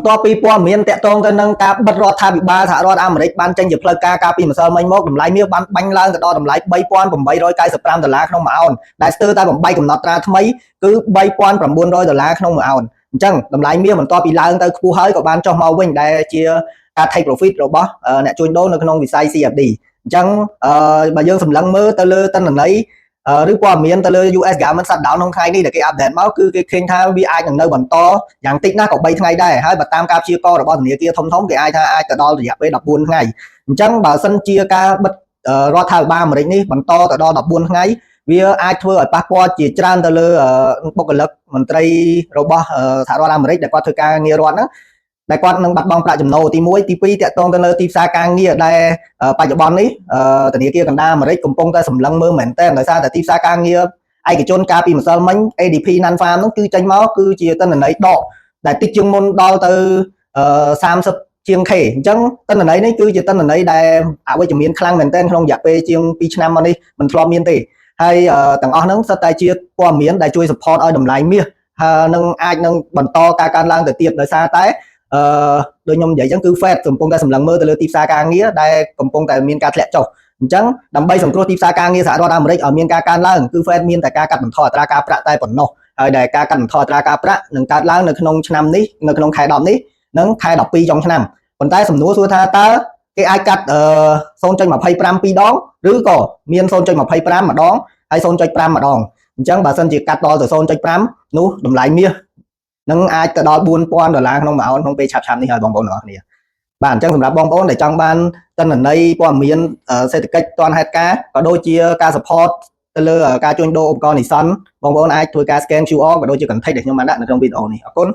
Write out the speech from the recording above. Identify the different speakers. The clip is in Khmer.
Speaker 1: តពីព័ត៌មានតាក់ទងទៅនឹងការបិទរដ្ឋាភិបាលសហរដ្ឋអាមេរិកបានចេញជាផ្លូវការកាលពីម្សិលមិញមកតម្លៃមាសបានបាញ់ឡើងទៅដល់តម្លៃ$3,895ក្នុងមួយអោនដែលស្ទើរតែបំបីកំណត់ត្រាថ្មីគឺ$3,900ក្នុងមួយអោនអញ្ចឹងតម្លៃមាសបន្ទាប់ពីឡើងទៅខ្ពស់ហើយក៏បានចុះមកវិញដែលជាការ take profit របស់អ្នកជួញដូរនៅក្នុងវិស័យ CFD អញ្ចឹងបើយើងសម្លឹងមើលទៅលើទិន្នន័យឬព័ត៌មានទៅលើ US Government Shutdown ក្នុងថ្ងៃនេះដែលគេអាប់ដេតមកគឺគេឃើញថាវាអាចនឹងនៅបន្តយ៉ាងតិចណាស់ក៏3ថ្ងៃដែរហើយបើតាមការព្យាករណ៍របស់ធនាគារធំគេអាចថាអាចទៅដល់រយៈពេល14ថ្ងៃអញ្ចឹងបើសិនជាការបិទរដ្ឋាភិបាលអាមេរិកនេះបន្តទៅដល់14ថ្ងៃវាអាចធ្វើឲ្យប៉ះពាល់ជាច្រើនទៅលើបុគ្គលិកមន្ត្រីរបស់សហរដ្ឋអាមេរិកដែលគាត់ធ្វើការងាររដ្ឋហ្នឹងដែលគាត់នឹងបាត់បង់ប្រាក់ចំណូលទី1ទី2តាក់ទងទៅលើទីផ្សារការងារដែលបច្ចុប្បន្ននេះធនាគារកណ្ដាលអាមេរិកកំពុងតែសម្លឹងមើលមែនទែនដោយសារតែទីផ្សារការងារឯកជនកាលពីម្សិលមិញ ADP Non-Farm ហ្នឹងគឺចេញមកគឺជាទិន្នន័យដកដែលតិចជាងមុនដល់ទៅ30ជាង K អញ្ចឹងទិន្នន័យនេះគឺជាទិន្នន័យដែលអវិជ្ជមានខ្លាំងមែនទែនក្នុងរយៈពេលជាង2ឆ្នាំមកនេះមិនធ្លាប់មានទេហើយទាំងអស់ហ្នឹងសុទ្ធតែជាព័ត៌មានដែលជួយ support ឲ្យតម្លៃមាសហើយនឹងអាចនឹងបន្តការកើនឡើងទៅទៀតដោយសារតែដូចខ្ញុំនិយាយអញ្ចឹងគឺ Fed កំពុងតែសម្លឹងមើលទៅលើទីផ្សារការងារដែលកំពុងតែមានការធ្លាក់ចុះអញ្ចឹងដើម្បីសង្គ្រោះទីផ្សារការងារសហរដ្ឋអាមេរិកឲ្យមានការកើនឡើងគឺ Fed មានតែការកាត់បន្ថយអត្រាការប្រាក់តែប៉ុណ្ណោះហើយដែលការកាត់បន្ថយអត្រាការប្រាក់នឹងកើតឡើងនៅក្នុងឆ្នាំនេះនៅក្នុងខែ10នេះនិងខែ12ចុងឆ្នាំប៉ុន្តែសំណួរសួរថាតើគេអាចកាត់0.25 ពីរដងឬក៏មាន0.25ម្ដងហើយ0.5ម្ដងអញ្ចឹងបើសិនជាកាត់ដល់ទៅ0.5នោះតម្លៃមាសនឹងអាចទៅដល់$4,000ក្នុងមួយអោនក្នុងពេលឆាប់ៗនេះហើយបងប្អូនទាំងអស់គ្នាបាទអញ្ចឹងសម្រាប់បងប្អូនដែលចង់បានទិន្នន័យព័ត៌មានសេដ្ឋកិច្ចទាន់ហេតុការណ៍ក៏ដូចជាការ support ទៅលើការជួញដូរឧបករណ៍ Nissan បងប្អូនអាចធ្វើការ scan QR ក៏ដូចជា contact ដែលខ្ញុំបានដាក់នៅក្នុងវីដេអូនេះអរគុណ